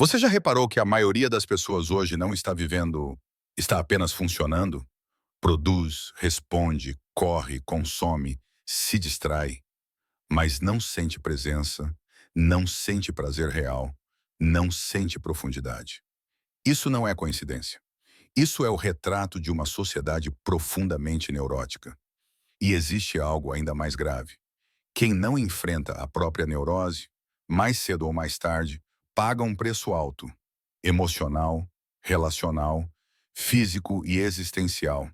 Você já reparou que a maioria das pessoas hoje não está vivendo, está apenas funcionando? Produz, responde, corre, consome, se distrai, mas não sente presença, não sente prazer real, não sente profundidade. Isso não é coincidência. Isso é o retrato de uma sociedade profundamente neurótica. E existe algo ainda mais grave. Quem não enfrenta a própria neurose, mais cedo ou mais tarde, paga um preço alto, emocional, relacional, físico e existencial.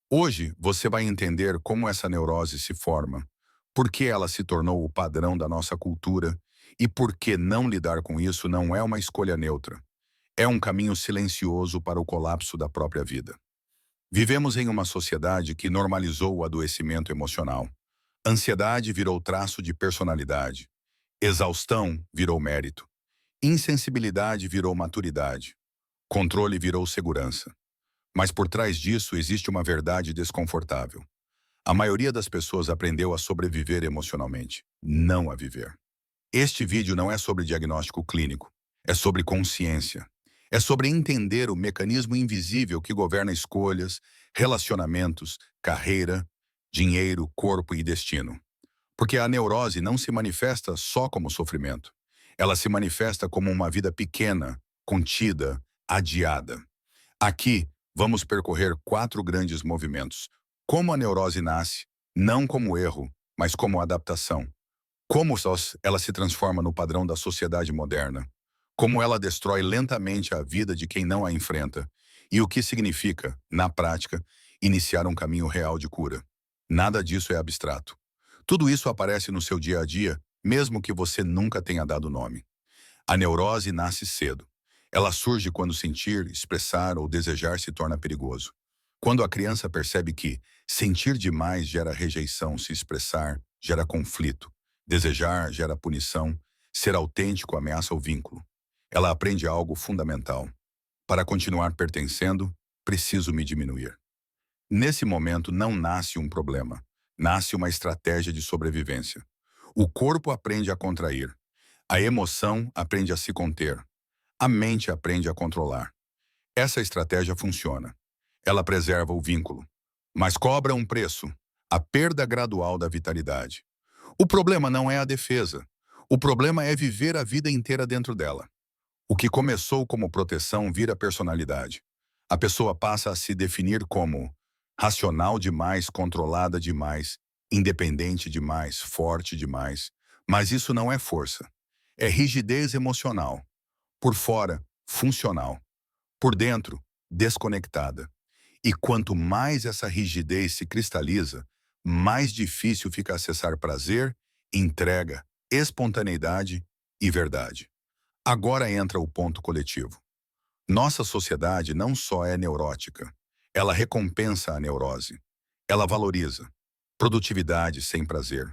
Hoje você vai entender como essa neurose se forma, por que ela se tornou o padrão da nossa cultura e por que não lidar com isso não é uma escolha neutra. É um caminho silencioso para o colapso da própria vida. Vivemos em uma sociedade que normalizou o adoecimento emocional. Ansiedade virou traço de personalidade. Exaustão virou mérito. Insensibilidade virou maturidade. Controle virou segurança. Mas por trás disso existe uma verdade desconfortável. A maioria das pessoas aprendeu a sobreviver emocionalmente, não a viver. Este vídeo não é sobre diagnóstico clínico, é sobre consciência. É sobre entender o mecanismo invisível que governa escolhas, relacionamentos, carreira, dinheiro, corpo e destino. Porque a neurose não se manifesta só como sofrimento. Ela se manifesta como uma vida pequena, contida, adiada. Aqui, vamos percorrer 4 grandes movimentos. Como a neurose nasce, não como erro, mas como adaptação. Como ela se transforma no padrão da sociedade moderna. Como ela destrói lentamente a vida de quem não a enfrenta. E o que significa, na prática, iniciar um caminho real de cura. Nada disso é abstrato. Tudo isso aparece no seu dia a dia, mesmo que você nunca tenha dado nome. A neurose nasce cedo. Ela surge quando sentir, expressar ou desejar se torna perigoso. Quando a criança percebe que sentir demais gera rejeição, se expressar gera conflito, desejar gera punição, ser autêntico ameaça o vínculo. Ela aprende algo fundamental. Para continuar pertencendo, preciso me diminuir. Nesse momento não nasce um problema, nasce uma estratégia de sobrevivência. O corpo aprende a contrair, a emoção aprende a se conter, a mente aprende a controlar. Essa estratégia funciona. Ela preserva o vínculo, mas cobra um preço, a perda gradual da vitalidade. O problema não é a defesa. O problema é viver a vida inteira dentro dela. O que começou como proteção vira personalidade. A pessoa passa a se definir como racional demais, controlada demais, independente demais, forte demais. Mas isso não é força. É rigidez emocional. Por fora, funcional. Por dentro, desconectada. E quanto mais essa rigidez se cristaliza, mais difícil fica acessar prazer, entrega, espontaneidade e verdade. Agora entra o ponto coletivo. Nossa sociedade não só é neurótica, ela recompensa a neurose. Ela valoriza produtividade sem prazer,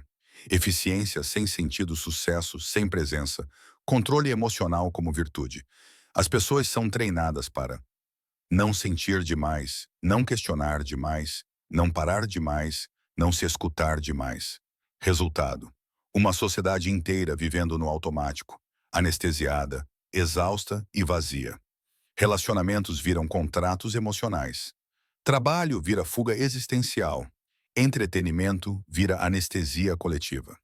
eficiência sem sentido, sucesso sem presença, controle emocional como virtude. As pessoas são treinadas para não sentir demais, não questionar demais, não parar demais, não se escutar demais. Resultado: uma sociedade inteira vivendo no automático, anestesiada, exausta e vazia. Relacionamentos viram contratos emocionais. Trabalho vira fuga existencial. Entretenimento vira anestesia coletiva.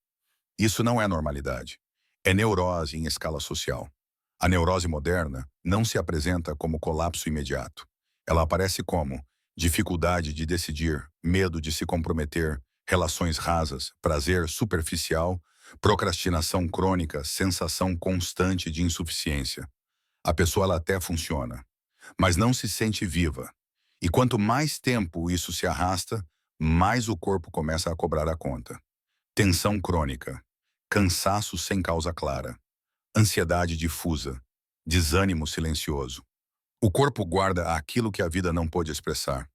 Isso não é normalidade. É neurose em escala social. A neurose moderna não se apresenta como colapso imediato. Ela aparece como dificuldade de decidir, medo de se comprometer, relações rasas, prazer superficial, procrastinação crônica, sensação constante de insuficiência. A pessoa ela até funciona, mas não se sente viva. E quanto mais tempo isso se arrasta, mais o corpo começa a cobrar a conta. Tensão crônica, cansaço sem causa clara, ansiedade difusa, desânimo silencioso. O corpo guarda aquilo que a vida não pôde expressar.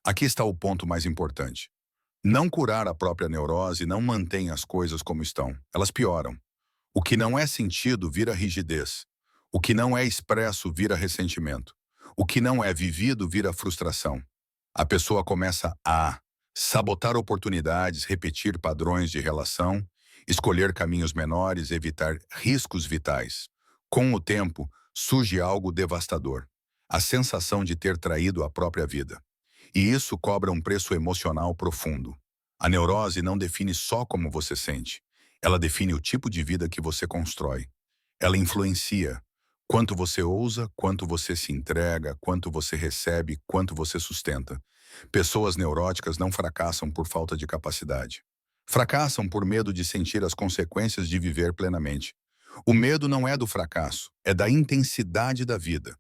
Aqui está o ponto mais importante. Não curar a própria neurose não mantém as coisas como estão. Elas pioram. O que não é sentido vira rigidez. O que não é expresso vira ressentimento. O que não é vivido vira frustração. A pessoa começa a sabotar oportunidades, repetir padrões de relação, escolher caminhos menores, evitar riscos vitais. Com o tempo, surge algo devastador: a sensação de ter traído a própria vida. E isso cobra um preço emocional profundo. A neurose não define só como você sente. Ela define o tipo de vida que você constrói. Ela influencia quanto você ousa, quanto você se entrega, quanto você recebe, quanto você sustenta. Pessoas neuróticas não fracassam por falta de capacidade. Fracassam por medo de sentir as consequências de viver plenamente. O medo não é do fracasso, é da intensidade da vida.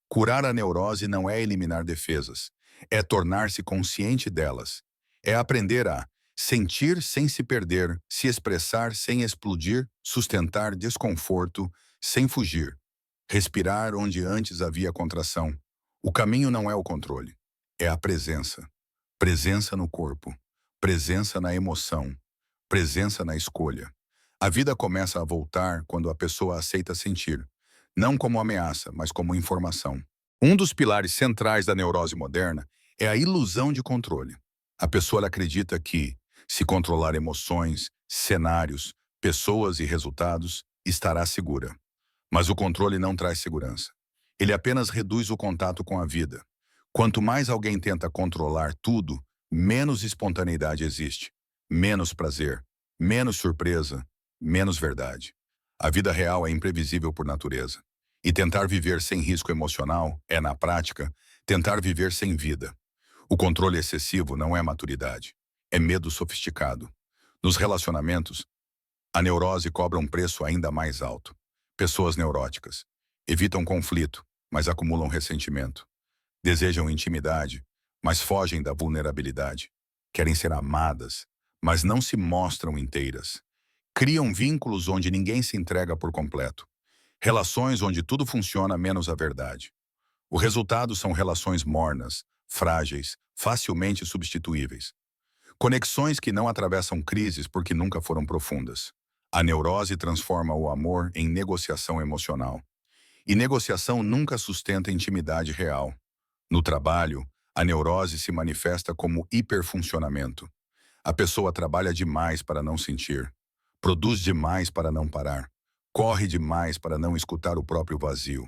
Curar a neurose não é eliminar defesas, é tornar-se consciente delas. É aprender a sentir sem se perder, se expressar sem explodir, sustentar desconforto sem fugir, respirar onde antes havia contração. O caminho não é o controle, é a presença. Presença no corpo, presença na emoção, presença na escolha. A vida começa a voltar quando a pessoa aceita sentir, não como ameaça, mas como informação. Um dos pilares centrais da neurose moderna é a ilusão de controle. A pessoa ela acredita que, se controlar emoções, cenários, pessoas e resultados, estará segura. Mas o controle não traz segurança. Ele apenas reduz o contato com a vida. Quanto mais alguém tenta controlar tudo, menos espontaneidade existe, menos prazer, menos surpresa, menos verdade. A vida real é imprevisível por natureza. E tentar viver sem risco emocional é, na prática, tentar viver sem vida. O controle excessivo não é maturidade, é medo sofisticado. Nos relacionamentos, a neurose cobra um preço ainda mais alto. Pessoas neuróticas evitam conflito, mas acumulam ressentimento. Desejam intimidade, mas fogem da vulnerabilidade. Querem ser amadas, mas não se mostram inteiras. Criam vínculos onde ninguém se entrega por completo. Relações onde tudo funciona menos a verdade. O resultado são relações mornas, frágeis, facilmente substituíveis. Conexões que não atravessam crises porque nunca foram profundas. A neurose transforma o amor em negociação emocional. E negociação nunca sustenta intimidade real. No trabalho, a neurose se manifesta como hiperfuncionamento. A pessoa trabalha demais para não sentir, produz demais para não parar, corre demais para não escutar o próprio vazio.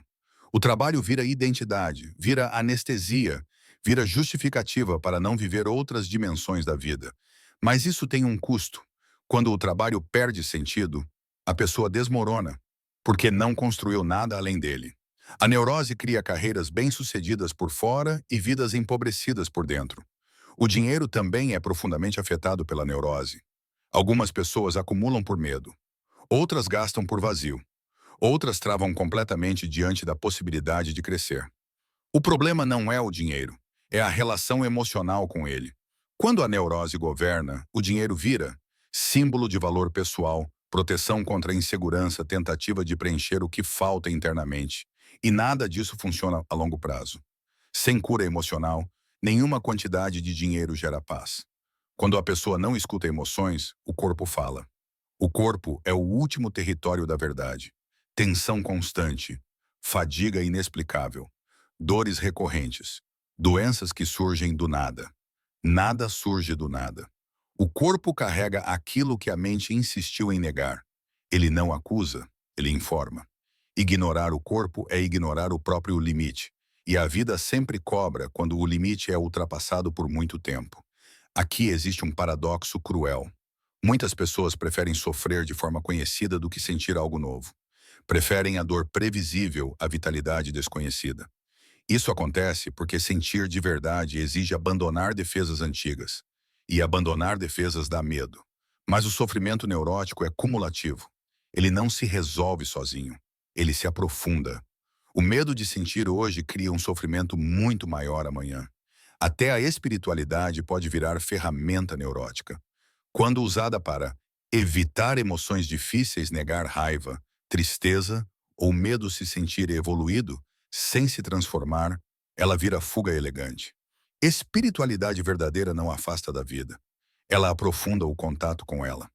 O trabalho vira identidade, vira anestesia, vira justificativa para não viver outras dimensões da vida. Mas isso tem um custo. Quando o trabalho perde sentido, a pessoa desmorona, porque não construiu nada além dele. A neurose cria carreiras bem-sucedidas por fora e vidas empobrecidas por dentro. O dinheiro também é profundamente afetado pela neurose. Algumas pessoas acumulam por medo, outras gastam por vazio, outras travam completamente diante da possibilidade de crescer. O problema não é o dinheiro, é a relação emocional com ele. Quando a neurose governa, o dinheiro vira símbolo de valor pessoal, proteção contra a insegurança, tentativa de preencher o que falta internamente. E nada disso funciona a longo prazo. Sem cura emocional, nenhuma quantidade de dinheiro gera paz. Quando a pessoa não escuta emoções, o corpo fala. O corpo é o último território da verdade. Tensão constante, fadiga inexplicável, dores recorrentes, doenças que surgem do nada. Nada surge do nada. O corpo carrega aquilo que a mente insistiu em negar. Ele não acusa, ele informa. Ignorar o corpo é ignorar o próprio limite. E a vida sempre cobra quando o limite é ultrapassado por muito tempo. Aqui existe um paradoxo cruel. Muitas pessoas preferem sofrer de forma conhecida do que sentir algo novo. Preferem a dor previsível à vitalidade desconhecida. Isso acontece porque sentir de verdade exige abandonar defesas antigas. E abandonar defesas dá medo. Mas o sofrimento neurótico é cumulativo. Ele não se resolve sozinho. Ele se aprofunda. O medo de sentir hoje cria um sofrimento muito maior amanhã. Até a espiritualidade pode virar ferramenta neurótica. Quando usada para evitar emoções difíceis, negar raiva, tristeza ou medo se sentir evoluído, sem se transformar, ela vira fuga elegante. Espiritualidade verdadeira não afasta da vida. Ela aprofunda o contato com ela.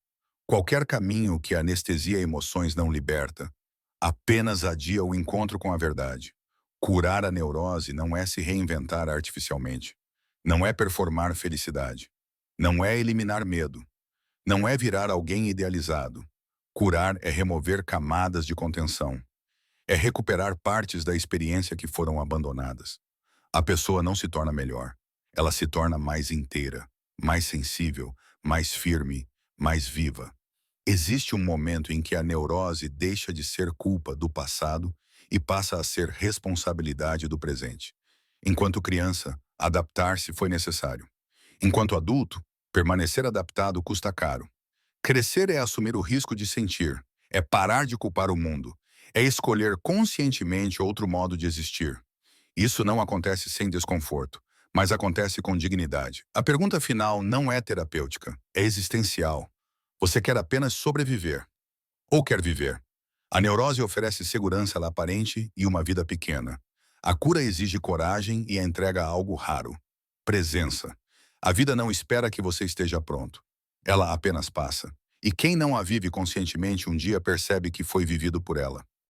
Qualquer caminho que anestesia emoções não liberta, apenas adia o encontro com a verdade. Curar a neurose não é se reinventar artificialmente. Não é performar felicidade. Não é eliminar medo. Não é virar alguém idealizado. Curar é remover camadas de contenção. É recuperar partes da experiência que foram abandonadas. A pessoa não se torna melhor. Ela se torna mais inteira, mais sensível, mais firme, mais viva. Existe um momento em que a neurose deixa de ser culpa do passado e passa a ser responsabilidade do presente. Enquanto criança, adaptar-se foi necessário. Enquanto adulto, permanecer adaptado custa caro. Crescer é assumir o risco de sentir, é parar de culpar o mundo, é escolher conscientemente outro modo de existir. Isso não acontece sem desconforto, mas acontece com dignidade. A pergunta final não é terapêutica, é existencial. Você quer apenas sobreviver ou quer viver? A neurose oferece segurança aparente e uma vida pequena. A cura exige coragem e a entrega a algo raro. Presença. A vida não espera que você esteja pronto. Ela apenas passa. E quem não a vive conscientemente um dia percebe que foi vivido por ela.